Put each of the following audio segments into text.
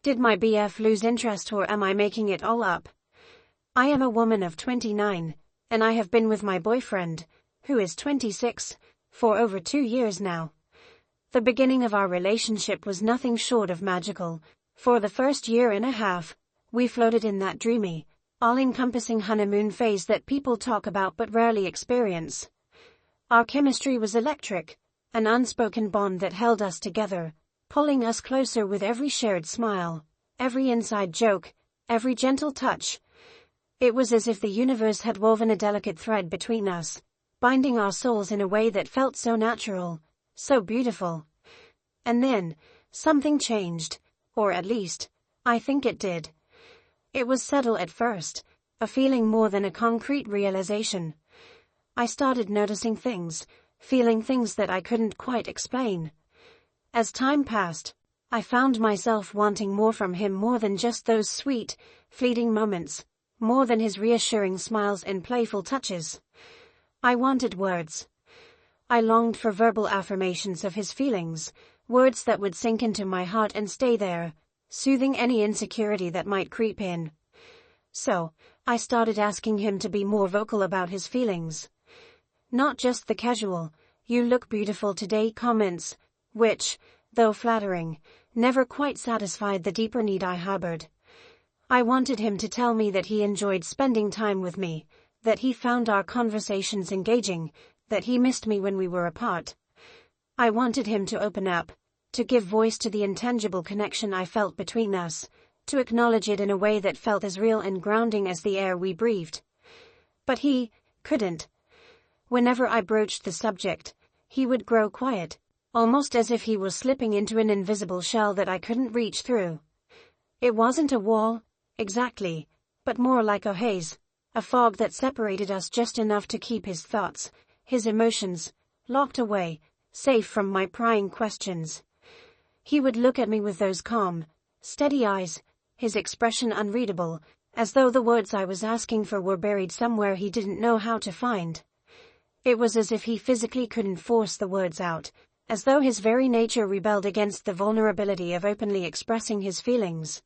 Did my BF lose interest or am I making it all up? I am a woman of 29, and I have been with my boyfriend, who is 26, for over 2 years now. The beginning of our relationship was nothing short of magical. For the first year and a half, we floated in that dreamy, all-encompassing honeymoon phase that people talk about but rarely experience. Our chemistry was electric, an unspoken bond that held us together, pulling us closer with every shared smile, every inside joke, every gentle touch. It was as if the universe had woven a delicate thread between us, binding our souls in a way that felt so natural, so beautiful. And then, something changed, or at least, I think it did. It was subtle at first, a feeling more than a concrete realization. I started noticing things, feeling things that I couldn't quite explain. As time passed, I found myself wanting more from him, more than just those sweet, fleeting moments, more than his reassuring smiles and playful touches. I wanted words. I longed for verbal affirmations of his feelings, words that would sink into my heart and stay there, soothing any insecurity that might creep in. So, I started asking him to be more vocal about his feelings. Not just the casual, "You look beautiful today" comments, which, though flattering, never quite satisfied the deeper need I harbored. I wanted him to tell me that he enjoyed spending time with me, that he found our conversations engaging, that he missed me when we were apart. I wanted him to open up, to give voice to the intangible connection I felt between us, to acknowledge it in a way that felt as real and grounding as the air we breathed. But he couldn't. Whenever I broached the subject, he would grow quiet, almost as if he was slipping into an invisible shell that I couldn't reach through. It wasn't a wall, exactly, but more like a haze, a fog that separated us just enough to keep his thoughts, his emotions, locked away, safe from my prying questions. He would look at me with those calm, steady eyes, his expression unreadable, as though the words I was asking for were buried somewhere he didn't know how to find. It was as if he physically couldn't force the words out, as though his very nature rebelled against the vulnerability of openly expressing his feelings.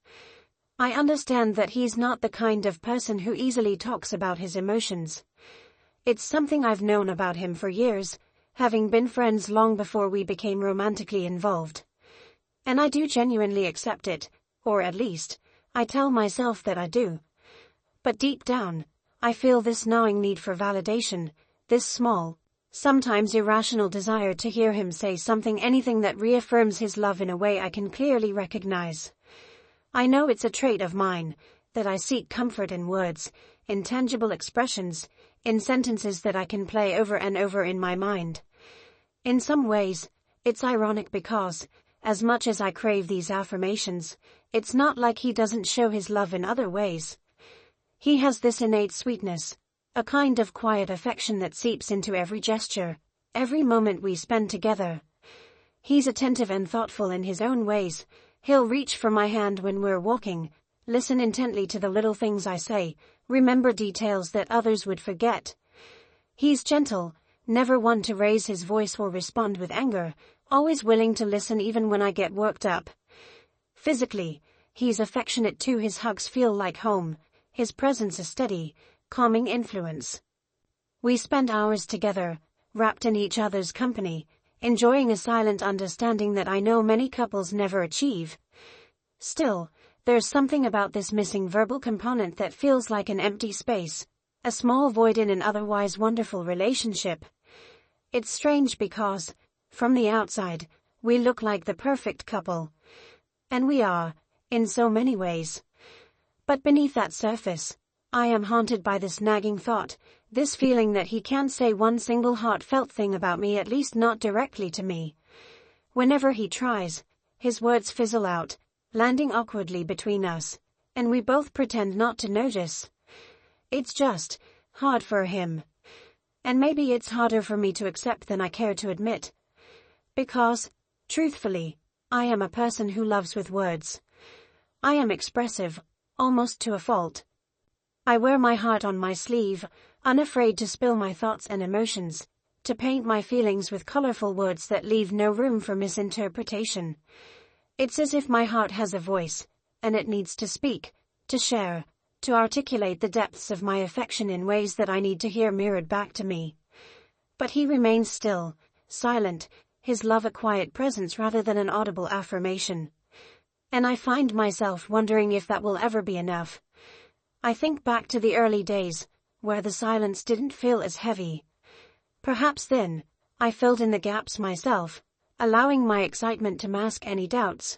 I understand that he's not the kind of person who easily talks about his emotions. It's something I've known about him for years, having been friends long before we became romantically involved. And I do genuinely accept it, or at least, I tell myself that I do. But deep down, I feel this gnawing need for validation, this small, sometimes irrational desire to hear him say something, anything that reaffirms his love in a way I can clearly recognize. I know it's a trait of mine, that I seek comfort in words, in tangible expressions, in sentences that I can play over and over in my mind. In some ways, it's ironic because, as much as I crave these affirmations, it's not like he doesn't show his love in other ways. He has this innate sweetness, a kind of quiet affection that seeps into every gesture, every moment we spend together. He's attentive and thoughtful in his own ways. He'll reach for my hand when we're walking, listen intently to the little things I say, remember details that others would forget. He's gentle, never one to raise his voice or respond with anger, always willing to listen even when I get worked up. Physically, he's affectionate too. His hugs feel like home, his presence a steady, calming influence. We spend hours together, wrapped in each other's company, enjoying a silent understanding that I know many couples never achieve. Still, there's something about this missing verbal component that feels like an empty space, a small void in an otherwise wonderful relationship. It's strange because, from the outside, we look like the perfect couple. And we are, in so many ways. But beneath that surface, I am haunted by this nagging thought, this feeling that he can't say one single heartfelt thing about me, at least not directly to me. Whenever he tries, his words fizzle out, landing awkwardly between us, and we both pretend not to notice. It's just hard for him. And maybe it's harder for me to accept than I care to admit. Because, truthfully, I am a person who loves with words. I am expressive, almost to a fault. I wear my heart on my sleeve, unafraid to spill my thoughts and emotions, to paint my feelings with colorful words that leave no room for misinterpretation. It's as if my heart has a voice, and it needs to speak, to share, to articulate the depths of my affection in ways that I need to hear mirrored back to me. But he remains still, silent, his love a quiet presence rather than an audible affirmation. And I find myself wondering if that will ever be enough. I think back to the early days, where the silence didn't feel as heavy. Perhaps then, I filled in the gaps myself, allowing my excitement to mask any doubts.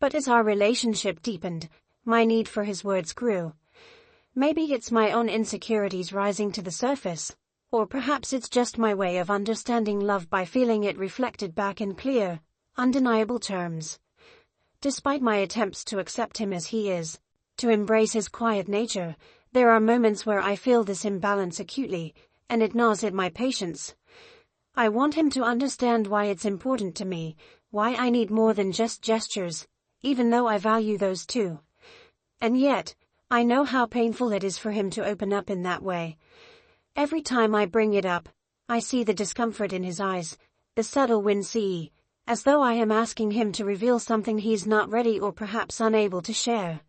But as our relationship deepened, my need for his words grew. Maybe it's my own insecurities rising to the surface, or perhaps it's just my way of understanding love by feeling it reflected back in clear, undeniable terms. Despite my attempts to accept him as he is, to embrace his quiet nature, there are moments where I feel this imbalance acutely, and it gnaws at my patience. I want him to understand why it's important to me, why I need more than just gestures, even though I value those too. And yet, I know how painful it is for him to open up in that way. Every time I bring it up, I see the discomfort in his eyes, the subtle wince, as though I am asking him to reveal something he's not ready or perhaps unable to share.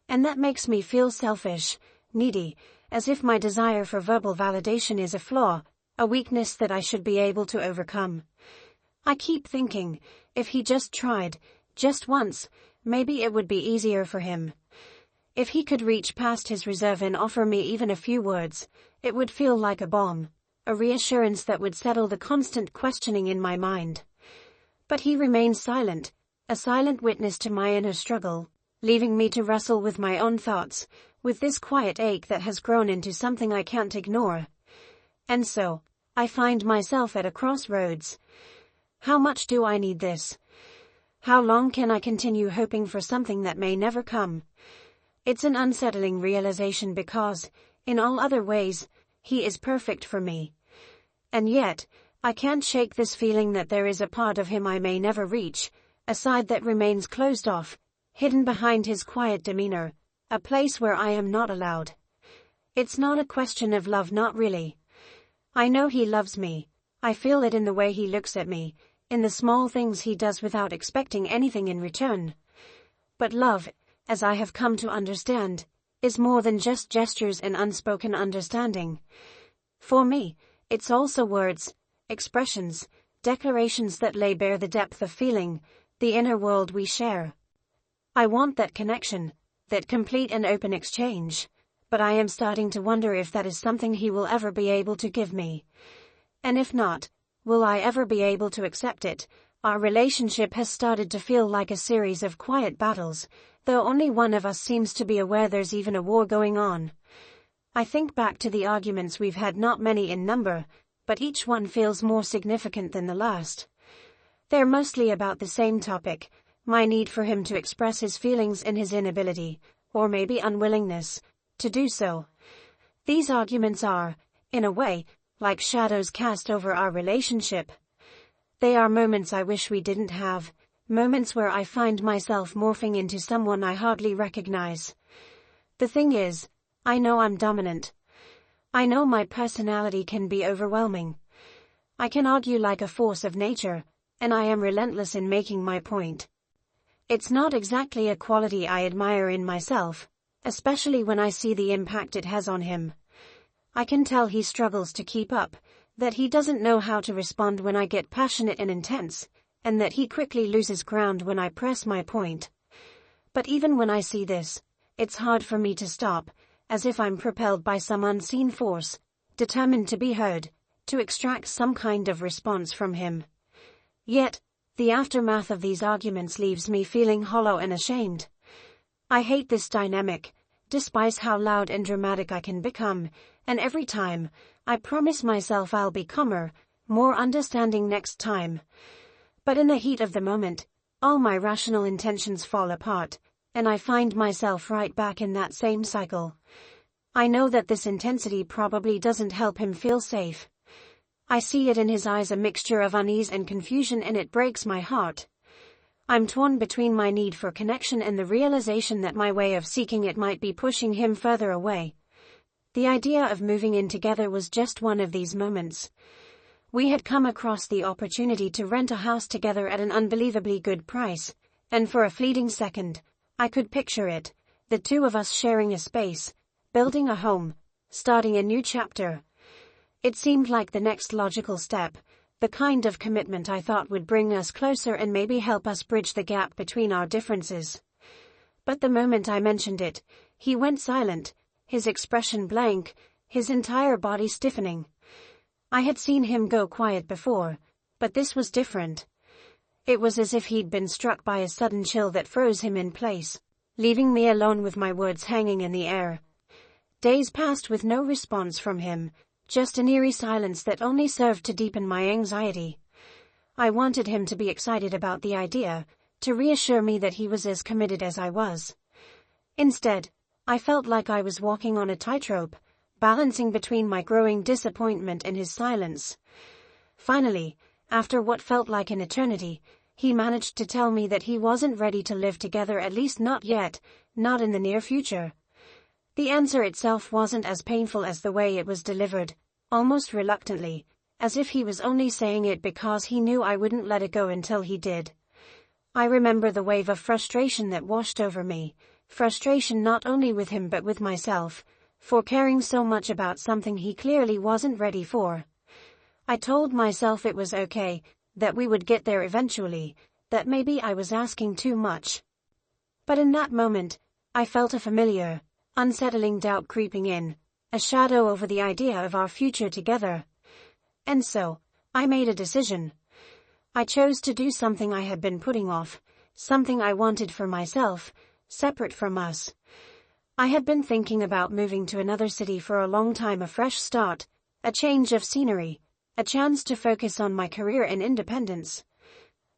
And that makes me feel selfish, needy, as if my desire for verbal validation is a flaw, a weakness that I should be able to overcome. I keep thinking, if he just tried, just once, maybe it would be easier for him. If he could reach past his reserve and offer me even a few words, it would feel like a balm, a reassurance that would settle the constant questioning in my mind. But he remains silent, a silent witness to my inner struggle, leaving me to wrestle with my own thoughts, with this quiet ache that has grown into something I can't ignore. And so, I find myself at a crossroads. How much do I need this? How long can I continue hoping for something that may never come? It's an unsettling realization because, in all other ways, he is perfect for me. And yet, I can't shake this feeling that there is a part of him I may never reach, a side that remains closed off, hidden behind his quiet demeanor, a place where I am not allowed. It's not a question of love, not really. I know he loves me. I feel it in the way he looks at me, in the small things he does without expecting anything in return. But love, as I have come to understand, is more than just gestures and unspoken understanding. For me, it's also words, expressions, declarations that lay bare the depth of feeling, the inner world we share. I want that connection, that complete and open exchange, but I am starting to wonder if that is something he will ever be able to give me. And if not, will I ever be able to accept it? Our relationship has started to feel like a series of quiet battles, though only one of us seems to be aware there's even a war going on. I think back to the arguments we've had, not many in number, but each one feels more significant than the last. They're mostly about the same topic, my need for him to express his feelings and his inability, or maybe unwillingness, to do so. These arguments are, in a way, like shadows cast over our relationship. They are moments I wish we didn't have, moments where I find myself morphing into someone I hardly recognize. The thing is, I know I'm dominant. I know my personality can be overwhelming. I can argue like a force of nature, and I am relentless in making my point. It's not exactly a quality I admire in myself, especially when I see the impact it has on him. I can tell he struggles to keep up, that he doesn't know how to respond when I get passionate and intense, and that he quickly loses ground when I press my point. But even when I see this, it's hard for me to stop, as if I'm propelled by some unseen force, determined to be heard, to extract some kind of response from him. Yet, the aftermath of these arguments leaves me feeling hollow and ashamed. I hate this dynamic, despise how loud and dramatic I can become, and every time, I promise myself I'll be calmer, more understanding next time. But in the heat of the moment, all my rational intentions fall apart, and I find myself right back in that same cycle. I know that this intensity probably doesn't help him feel safe. I see it in his eyes, a mixture of unease and confusion, and it breaks my heart. I'm torn between my need for connection and the realization that my way of seeking it might be pushing him further away. The idea of moving in together was just one of these moments. We had come across the opportunity to rent a house together at an unbelievably good price, and for a fleeting second, I could picture it, the two of us sharing a space, building a home, starting a new chapter. It seemed like the next logical step, the kind of commitment I thought would bring us closer and maybe help us bridge the gap between our differences. But the moment I mentioned it, he went silent, his expression blank, his entire body stiffening. I had seen him go quiet before, but this was different. It was as if he'd been struck by a sudden chill that froze him in place, leaving me alone with my words hanging in the air. Days passed with no response from him, just an eerie silence that only served to deepen my anxiety. I wanted him to be excited about the idea, to reassure me that he was as committed as I was. Instead, I felt like I was walking on a tightrope, balancing between my growing disappointment and his silence. Finally, after what felt like an eternity, he managed to tell me that he wasn't ready to live together, at least not yet, not in the near future. The answer itself wasn't as painful as the way it was delivered, almost reluctantly, as if he was only saying it because he knew I wouldn't let it go until he did. I remember the wave of frustration that washed over me, frustration not only with him but with myself, for caring so much about something he clearly wasn't ready for. I told myself it was okay, that we would get there eventually, that maybe I was asking too much. But in that moment, I felt a familiar, unsettling doubt creeping in, a shadow over the idea of our future together. And so, I made a decision. I chose to do something I had been putting off, something I wanted for myself, separate from us. I had been thinking about moving to another city for a long time, a fresh start, a change of scenery, a chance to focus on my career and independence.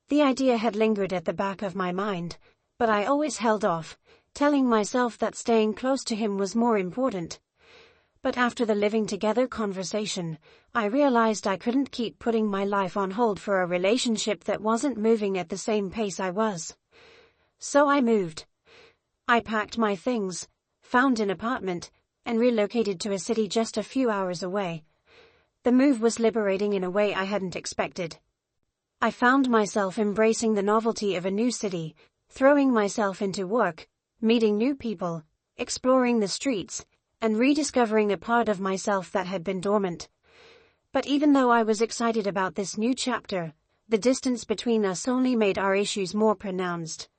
The idea had lingered at the back of my mind, but I always held off, telling myself that staying close to him was more important. But after the living together conversation, I realized I couldn't keep putting my life on hold for a relationship that wasn't moving at the same pace I was. So I moved. I packed my things, found an apartment, and relocated to a city just a few hours away. The move was liberating in a way I hadn't expected. I found myself embracing the novelty of a new city, throwing myself into work, meeting new people, exploring the streets, and rediscovering a part of myself that had been dormant. But even though I was excited about this new chapter, the distance between us only made our issues more pronounced.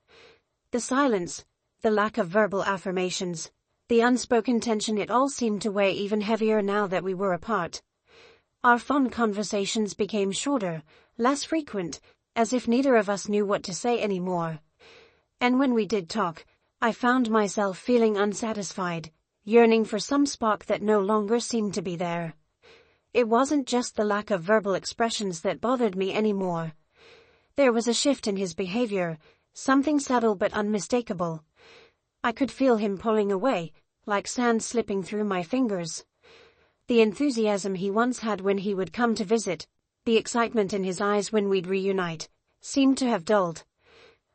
The silence, the lack of verbal affirmations, the unspoken tension, it all seemed to weigh even heavier now that we were apart. Our phone conversations became shorter, less frequent, as if neither of us knew what to say anymore. And when we did talk, I found myself feeling unsatisfied, yearning for some spark that no longer seemed to be there. It wasn't just the lack of verbal expressions that bothered me anymore. There was a shift in his behavior, something subtle but unmistakable. I could feel him pulling away, like sand slipping through my fingers. The enthusiasm he once had when he would come to visit, the excitement in his eyes when we'd reunite, seemed to have dulled.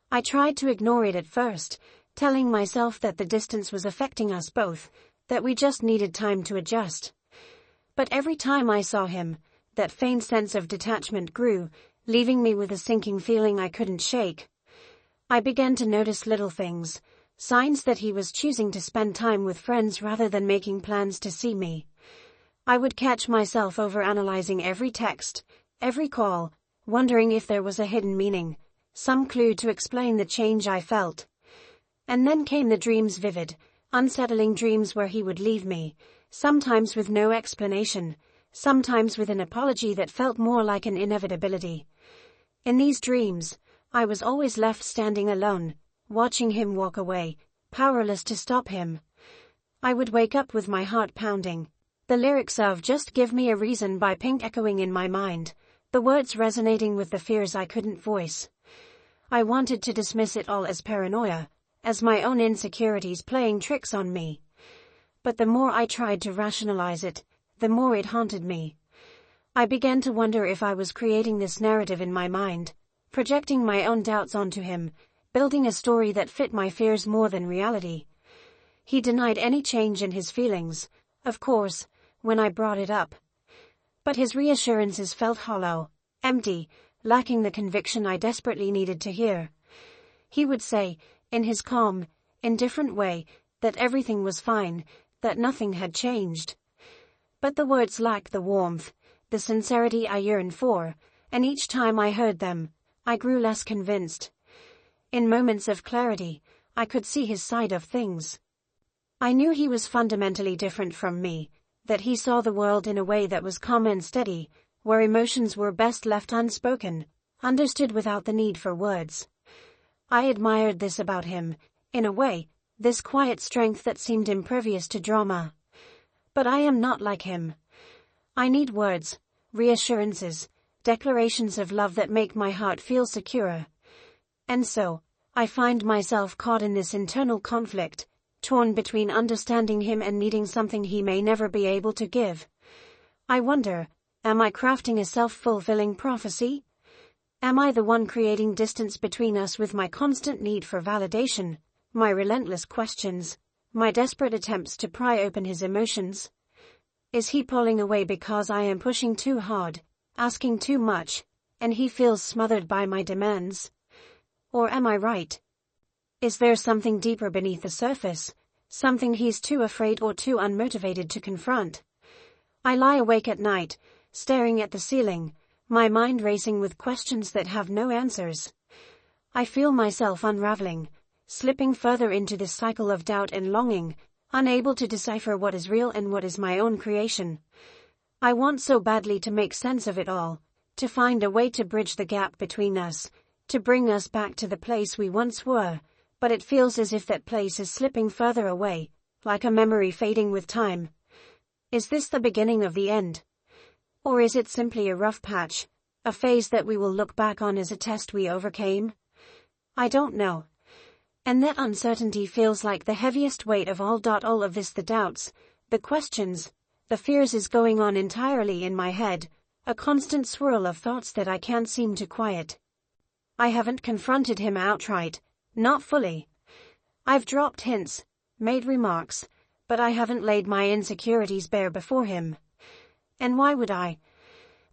I tried to ignore it at first, telling myself that the distance was affecting us both, that we just needed time to adjust. But every time I saw him, that faint sense of detachment grew, leaving me with a sinking feeling I couldn't shake. I began to notice little things, signs that he was choosing to spend time with friends rather than making plans to see me. I would catch myself overanalyzing every text, every call, wondering if there was a hidden meaning, some clue to explain the change I felt. And then came the dreams, vivid, unsettling dreams where he would leave me, sometimes with no explanation, sometimes with an apology that felt more like an inevitability. In these dreams, I was always left standing alone, watching him walk away, powerless to stop him. I would wake up with my heart pounding, the lyrics of "Just Give Me a Reason" by Pink echoing in my mind, the words resonating with the fears I couldn't voice. I wanted to dismiss it all as paranoia, as my own insecurities playing tricks on me. But the more I tried to rationalize it, the more it haunted me. I began to wonder if I was creating this narrative in my mind, projecting my own doubts onto him, building a story that fit my fears more than reality. He denied any change in his feelings, of course, when I brought it up. But his reassurances felt hollow, empty, lacking the conviction I desperately needed to hear. He would say, in his calm, in different way, that everything was fine, that nothing had changed. But the words lacked the warmth, the sincerity I yearned for, and each time I heard them, I grew less convinced. In moments of clarity, I could see his side of things. I knew he was fundamentally different from me, that he saw the world in a way that was calm and steady, where emotions were best left unspoken, understood without the need for words. I admired this about him, in a way, this quiet strength that seemed impervious to drama. But I am not like him. I need words, reassurances, declarations of love that make my heart feel secure. And so, I find myself caught in this internal conflict, torn between understanding him and needing something he may never be able to give. I wonder, am I crafting a self-fulfilling prophecy? Am I the one creating distance between us with my constant need for validation, my relentless questions, my desperate attempts to pry open his emotions? Is he pulling away because I am pushing too hard, asking too much, and he feels smothered by my demands? Or am I right? Is there something deeper beneath the surface, something he's too afraid or too unmotivated to confront? I lie awake at night, staring at the ceiling, my mind racing with questions that have no answers. I feel myself unraveling, slipping further into this cycle of doubt and longing, unable to decipher what is real and what is my own creation. I want so badly to make sense of it all, to find a way to bridge the gap between us, to bring us back to the place we once were, but it feels as if that place is slipping further away, like a memory fading with time. Is this the beginning of the end? Or is it simply a rough patch, a phase that we will look back on as a test we overcame? I don't know. And that uncertainty feels like the heaviest weight of all. All of this, the doubts, the questions, the fears, is going on entirely in my head, a constant swirl of thoughts that I can't seem to quiet. I haven't confronted him outright, not fully. I've dropped hints, made remarks, but I haven't laid my insecurities bare before him. And why would I?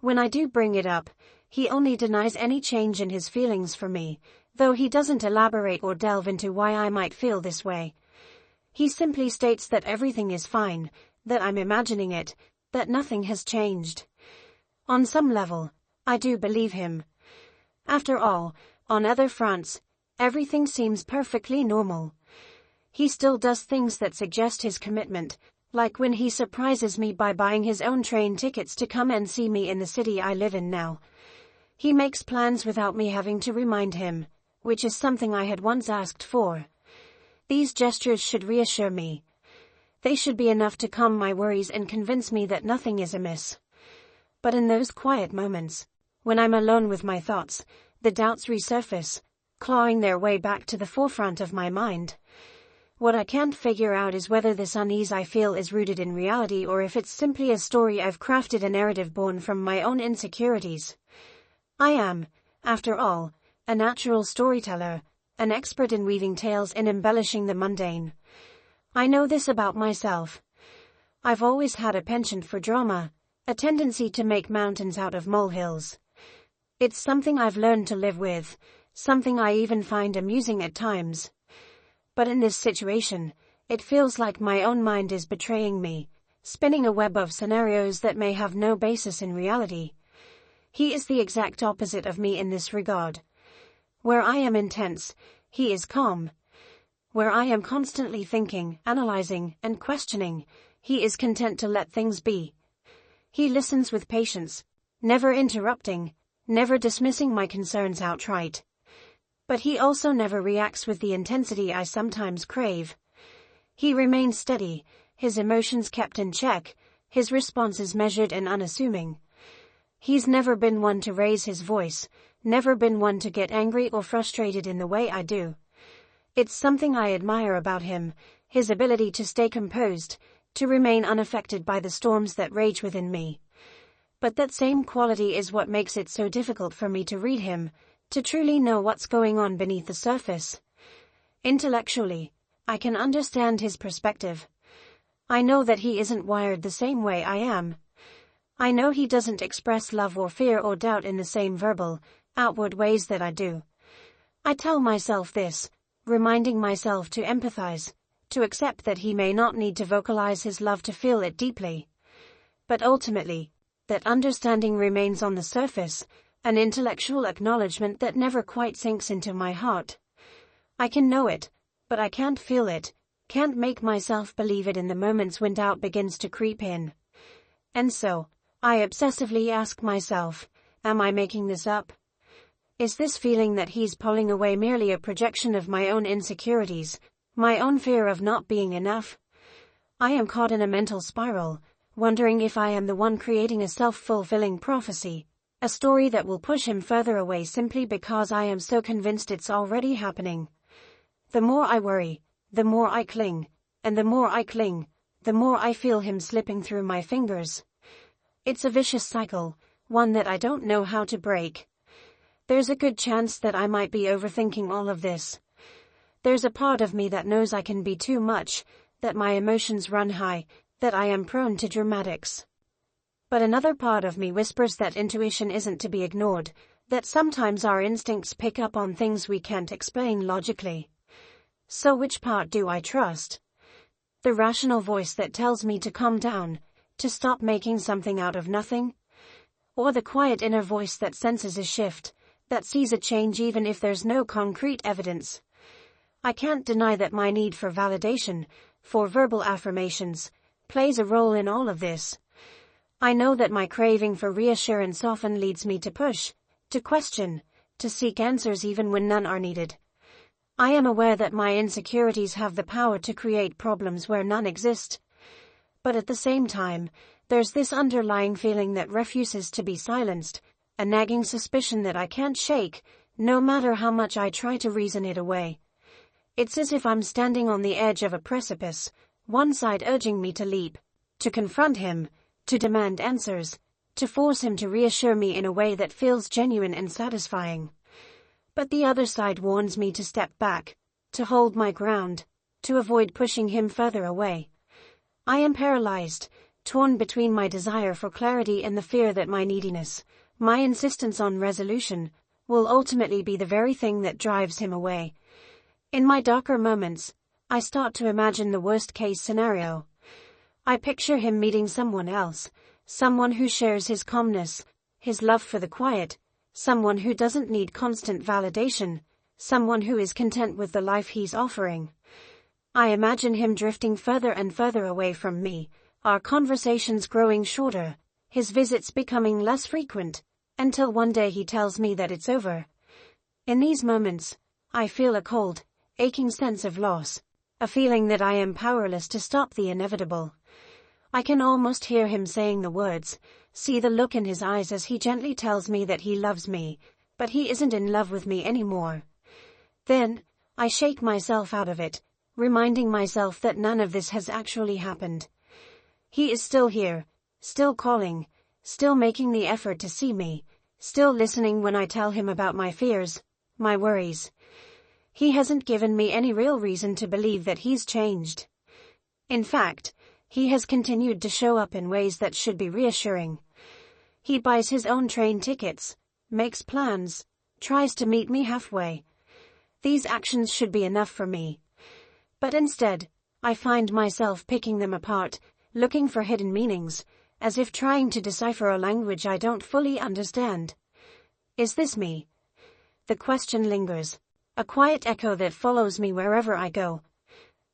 When I do bring it up, he only denies any change in his feelings for me, though he doesn't elaborate or delve into why I might feel this way. He simply states that everything is fine, that I'm imagining it, that nothing has changed. On some level, I do believe him. After all, on other fronts, everything seems perfectly normal. He still does things that suggest his commitment, like when he surprises me by buying his own train tickets to come and see me in the city I live in now. He makes plans without me having to remind him, which is something I had once asked for. These gestures should reassure me. They should be enough to calm my worries and convince me that nothing is amiss. But in those quiet moments, when I'm alone with my thoughts, the doubts resurface, clawing their way back to the forefront of my mind. What I can't figure out is whether this unease I feel is rooted in reality or if it's simply a story I've crafted, a narrative born from my own insecurities. I am, after all, a natural storyteller, an expert in weaving tales and embellishing the mundane. I know this about myself. I've always had a penchant for drama, a tendency to make mountains out of molehills. It's something I've learned to live with, something I even find amusing at times. But in this situation, it feels like my own mind is betraying me, spinning a web of scenarios that may have no basis in reality. He is the exact opposite of me in this regard. Where I am intense, he is calm. Where I am constantly thinking, analyzing, and questioning, he is content to let things be. He listens with patience, never interrupting, never dismissing my concerns outright. But he also never reacts with the intensity I sometimes crave. He remains steady, his emotions kept in check, his responses measured and unassuming. He's never been one to raise his voice, never been one to get angry or frustrated in the way I do. It's something I admire about him, his ability to stay composed, to remain unaffected by the storms that rage within me. But that same quality is what makes it so difficult for me to read him, to truly know what's going on beneath the surface. Intellectually, I can understand his perspective. I know that he isn't wired the same way I am. I know he doesn't express love or fear or doubt in the same verbal, outward ways that I do. I tell myself this, reminding myself to empathize, to accept that he may not need to vocalize his love to feel it deeply. But ultimately, that understanding remains on the surface, an intellectual acknowledgement that never quite sinks into my heart. I can know it, but I can't feel it, can't make myself believe it in the moments when doubt begins to creep in. And so, I obsessively ask myself, am I making this up? Is this feeling that he's pulling away merely a projection of my own insecurities, my own fear of not being enough? I am caught in a mental spiral, wondering if I am the one creating a self-fulfilling prophecy, a story that will push him further away simply because I am so convinced it's already happening. The more I worry, the more I cling, and the more I cling, the more I feel him slipping through my fingers. It's a vicious cycle, one that I don't know how to break. There's a good chance that I might be overthinking all of this. There's a part of me that knows I can be too much, that my emotions run high, that I am prone to dramatics. But another part of me whispers that intuition isn't to be ignored, that sometimes our instincts pick up on things we can't explain logically. So which part do I trust? The rational voice that tells me to calm down, to stop making something out of nothing? Or the quiet inner voice that senses a shift, that sees a change even if there's no concrete evidence? I can't deny that my need for validation, for verbal affirmations, plays a role in all of this. I know that my craving for reassurance often leads me to push, to question, to seek answers even when none are needed. I am aware that my insecurities have the power to create problems where none exist. But at the same time, there's this underlying feeling that refuses to be silenced, a nagging suspicion that I can't shake, no matter how much I try to reason it away. It's as if I'm standing on the edge of a precipice, one side urging me to leap, to confront him, to demand answers, to force him to reassure me in a way that feels genuine and satisfying. But the other side warns me to step back, to hold my ground, to avoid pushing him further away. I am paralyzed, torn between my desire for clarity and the fear that my neediness, my insistence on resolution, will ultimately be the very thing that drives him away. In my darker moments, I start to imagine the worst-case scenario. I picture him meeting someone else, someone who shares his calmness, his love for the quiet, someone who doesn't need constant validation, someone who is content with the life he's offering. I imagine him drifting further and further away from me, our conversations growing shorter, his visits becoming less frequent, until one day he tells me that it's over. In these moments, I feel a cold, aching sense of loss, a feeling that I am powerless to stop the inevitable. I can almost hear him saying the words, see the look in his eyes as he gently tells me that he loves me, but he isn't in love with me anymore. Then, I shake myself out of it, reminding myself that none of this has actually happened. He is still here, still calling, still making the effort to see me, still listening when I tell him about my fears, my worries. He hasn't given me any real reason to believe that he's changed. In fact, he has continued to show up in ways that should be reassuring. He buys his own train tickets, makes plans, tries to meet me halfway. These actions should be enough for me. But instead, I find myself picking them apart, looking for hidden meanings, as if trying to decipher a language I don't fully understand. Is this me? The question lingers, a quiet echo that follows me wherever I go.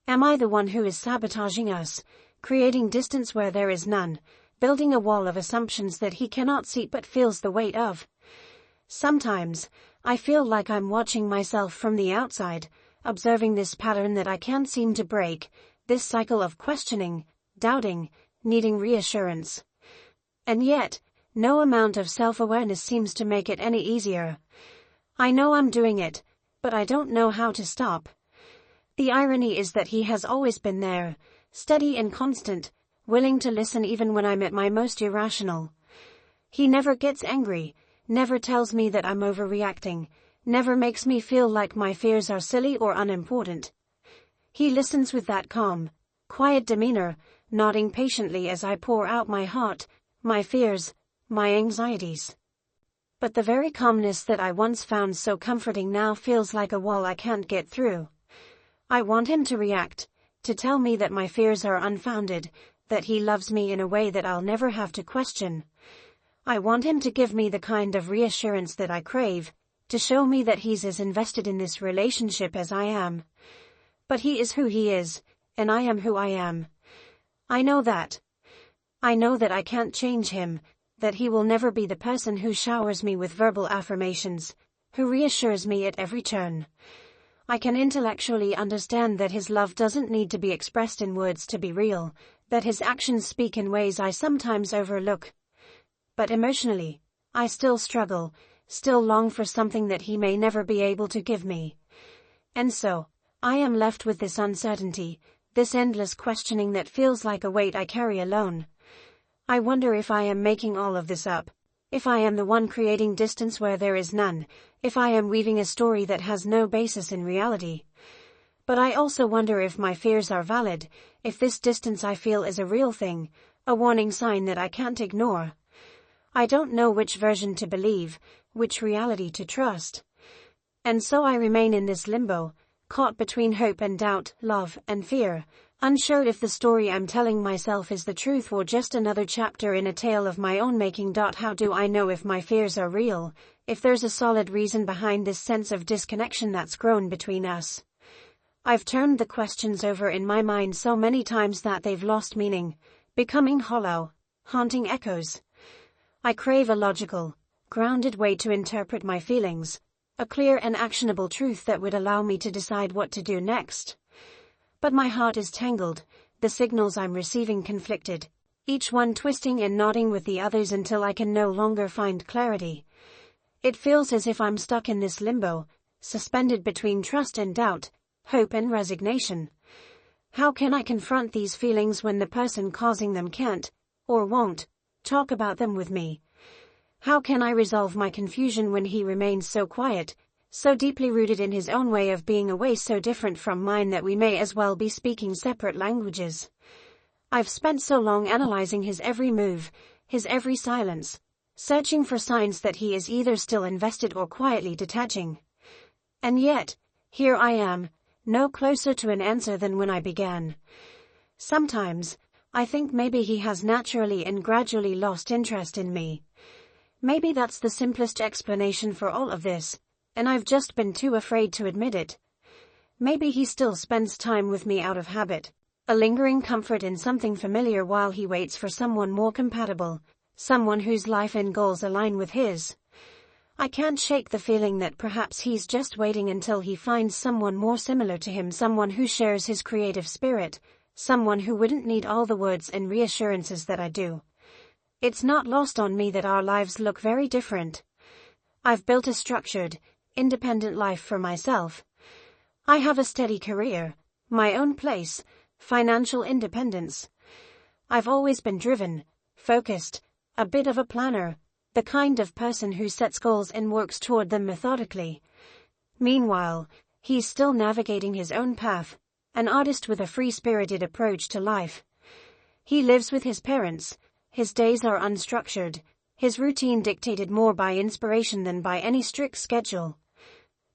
Am I the one who is sabotaging us, creating distance where there is none, building a wall of assumptions that he cannot see but feels the weight of? Sometimes, I feel like I'm watching myself from the outside, observing this pattern that I can't seem to break, this cycle of questioning, doubting, needing reassurance. And yet, no amount of self-awareness seems to make it any easier. I know I'm doing it, but I don't know how to stop. The irony is that he has always been there, steady and constant, willing to listen even when I'm at my most irrational. He never gets angry, never tells me that I'm overreacting, never makes me feel like my fears are silly or unimportant. He listens with that calm, quiet demeanor, nodding patiently as I pour out my heart, my fears, my anxieties. But the very calmness that I once found so comforting now feels like a wall I can't get through. I want him to react, to tell me that my fears are unfounded, that he loves me in a way that I'll never have to question. I want him to give me the kind of reassurance that I crave, to show me that he's as invested in this relationship as I am. But he is who he is, and I am who I am. I know that. I know that I can't change him, that he will never be the person who showers me with verbal affirmations, who reassures me at every turn. I can intellectually understand that his love doesn't need to be expressed in words to be real, that his actions speak in ways I sometimes overlook. But emotionally, I still struggle, still long for something that he may never be able to give me. And so, I am left with this uncertainty, this endless questioning that feels like a weight I carry alone. I wonder if I am making all of this up, if I am the one creating distance where there is none, if I am weaving a story that has no basis in reality. But I also wonder if my fears are valid, if this distance I feel is a real thing, a warning sign that I can't ignore. I don't know which version to believe, which reality to trust. And so I remain in this limbo, caught between hope and doubt, love and fear, unsure if the story I'm telling myself is the truth or just another chapter in a tale of my own making. How do I know if my fears are real, if there's a solid reason behind this sense of disconnection that's grown between us? I've turned the questions over in my mind so many times that they've lost meaning, becoming hollow, haunting echoes. I crave a logical, grounded way to interpret my feelings, a clear and actionable truth that would allow me to decide what to do next. But my heart is tangled, the signals I'm receiving conflicted, each one twisting and nodding with the others until I can no longer find clarity. It feels as if I'm stuck in this limbo, suspended between trust and doubt, hope and resignation. How can I confront these feelings when the person causing them can't, or won't, talk about them with me? How can I resolve my confusion when he remains so quiet, so deeply rooted in his own way of being, a way so different from mine that we may as well be speaking separate languages? I've spent so long analyzing his every move, his every silence, searching for signs that he is either still invested or quietly detaching. And yet, here I am, no closer to an answer than when I began. Sometimes, I think maybe he has naturally and gradually lost interest in me. Maybe that's the simplest explanation for all of this, and I've just been too afraid to admit it. Maybe he still spends time with me out of habit, a lingering comfort in something familiar while he waits for someone more compatible, someone whose life and goals align with his. I can't shake the feeling that perhaps he's just waiting until he finds someone more similar to him, someone who shares his creative spirit, someone who wouldn't need all the words and reassurances that I do. It's not lost on me that our lives look very different. I've built a structured, independent life for myself. I have a steady career, my own place, financial independence. I've always been driven, focused, a bit of a planner, the kind of person who sets goals and works toward them methodically. Meanwhile, he's still navigating his own path, an artist with a free-spirited approach to life. He lives with his parents. His days are unstructured, his routine dictated more by inspiration than by any strict schedule.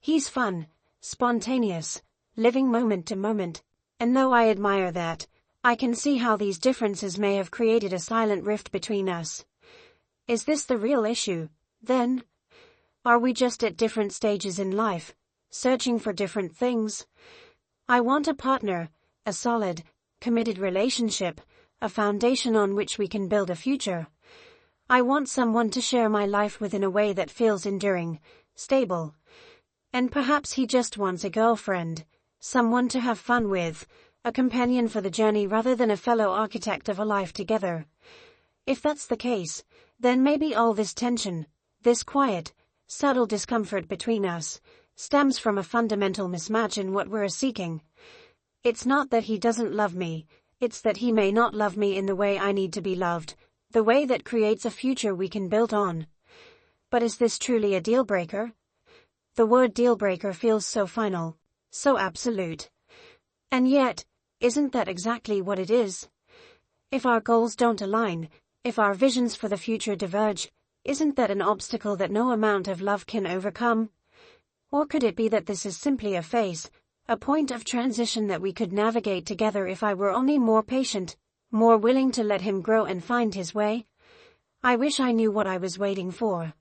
He's fun, spontaneous, living moment to moment, and though I admire that, I can see how these differences may have created a silent rift between us. Is this the real issue, then? Are we just at different stages in life, searching for different things? I want a partner, a solid, committed relationship, a foundation on which we can build a future. I want someone to share my life with in a way that feels enduring, stable. And perhaps he just wants a girlfriend, someone to have fun with, a companion for the journey rather than a fellow architect of a life together. If that's the case, then maybe all this tension, this quiet, subtle discomfort between us, stems from a fundamental mismatch in what we're seeking. It's not that he doesn't love me, it's that he may not love me in the way I need to be loved, the way that creates a future we can build on. But is this truly a deal breaker? The word deal breaker feels so final, so absolute. And yet, isn't that exactly what it is? If our goals don't align, if our visions for the future diverge, isn't that an obstacle that no amount of love can overcome? Or could it be that this is simply a phase, a point of transition that we could navigate together if I were only more patient, more willing to let him grow and find his way. I wish I knew what I was waiting for.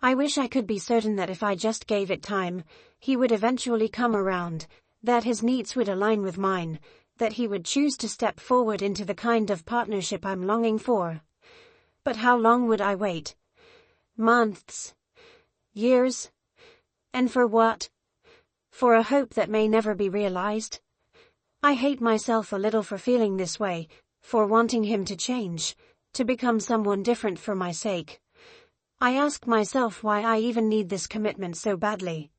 I wish I could be certain that if I just gave it time, he would eventually come around, that his needs would align with mine, that he would choose to step forward into the kind of partnership I'm longing for. But how long would I wait? Months? Years? And for what? For a hope that may never be realized? I hate myself a little for feeling this way, for wanting him to change, to become someone different for my sake. I ask myself why I even need this commitment so badly.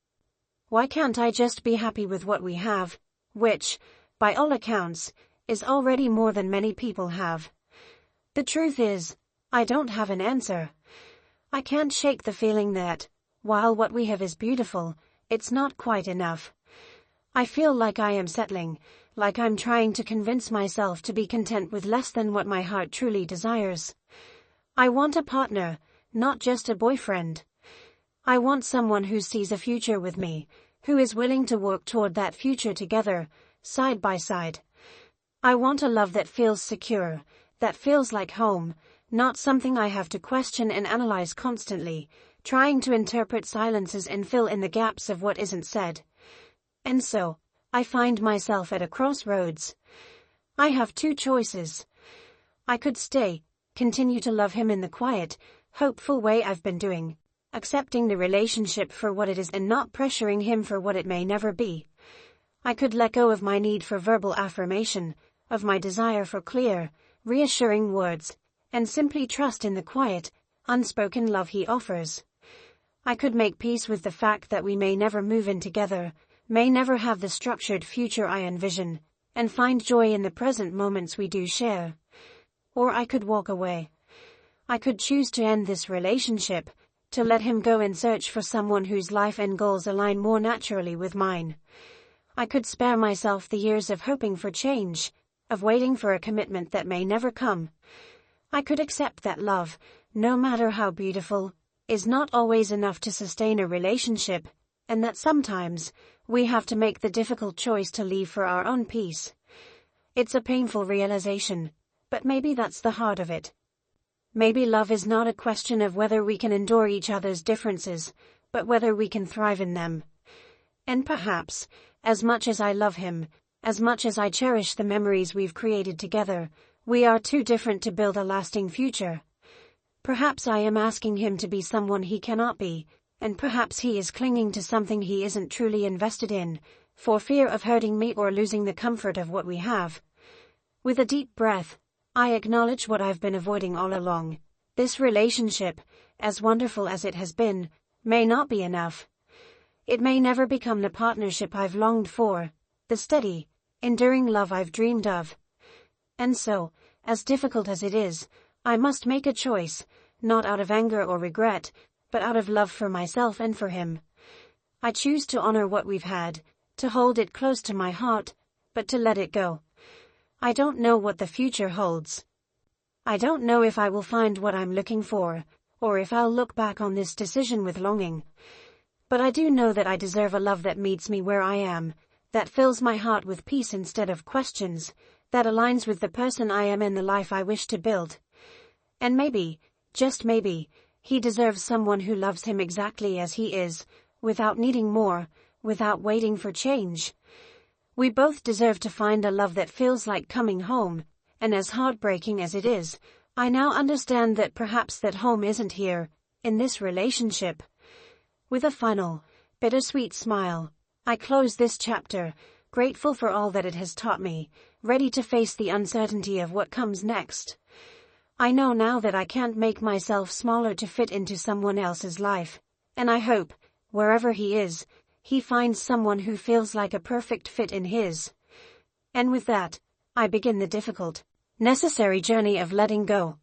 Why can't I just be happy with what we have, which, by all accounts, is already more than many people have? The truth is, I don't have an answer. I can't shake the feeling that, while what we have is beautiful, it's not quite enough. I feel like I am settling, like I'm trying to convince myself to be content with less than what my heart truly desires. I want a partner, not just a boyfriend. I want someone who sees a future with me, who is willing to work toward that future together, side by side. I want a love that feels secure, that feels like home, not something I have to question and analyze constantly, trying to interpret silences and fill in the gaps of what isn't said. And so, I find myself at a crossroads. I have two choices. I could stay, continue to love him in the quiet, hopeful way I've been doing, accepting the relationship for what it is and not pressuring him for what it may never be. I could let go of my need for verbal affirmation, of my desire for clear, reassuring words, and simply trust in the quiet, unspoken love he offers. I could make peace with the fact that we may never move in together, may never have the structured future I envision, and find joy in the present moments we do share. Or I could walk away. I could choose to end this relationship, to let him go and search for someone whose life and goals align more naturally with mine. I could spare myself the years of hoping for change, of waiting for a commitment that may never come. I could accept that love, no matter how beautiful, is not always enough to sustain a relationship, and that sometimes, we have to make the difficult choice to leave for our own peace. It's a painful realization, but maybe that's the heart of it. Maybe love is not a question of whether we can endure each other's differences, but whether we can thrive in them. And perhaps, as much as I love him, as much as I cherish the memories we've created together, we are too different to build a lasting future. Perhaps I am asking him to be someone he cannot be, and perhaps he is clinging to something he isn't truly invested in, for fear of hurting me or losing the comfort of what we have. With a deep breath, I acknowledge what I've been avoiding all along. This relationship, as wonderful as it has been, may not be enough. It may never become the partnership I've longed for, the steady, enduring love I've dreamed of. And so, as difficult as it is, I must make a choice, not out of anger or regret, but out of love for myself and for him. I choose to honor what we've had, to hold it close to my heart, but to let it go. I don't know what the future holds. I don't know if I will find what I'm looking for, or if I'll look back on this decision with longing. But I do know that I deserve a love that meets me where I am, that fills my heart with peace instead of questions, that aligns with the person I am and the life I wish to build. And maybe, just maybe, he deserves someone who loves him exactly as he is, without needing more, without waiting for change. We both deserve to find a love that feels like coming home, and as heartbreaking as it is, I now understand that perhaps that home isn't here, in this relationship. With a final, bittersweet smile, I close this chapter, grateful for all that it has taught me, ready to face the uncertainty of what comes next. I know now that I can't make myself smaller to fit into someone else's life, and I hope, wherever he is, he finds someone who feels like a perfect fit in his. And with that, I begin the difficult, necessary journey of letting go.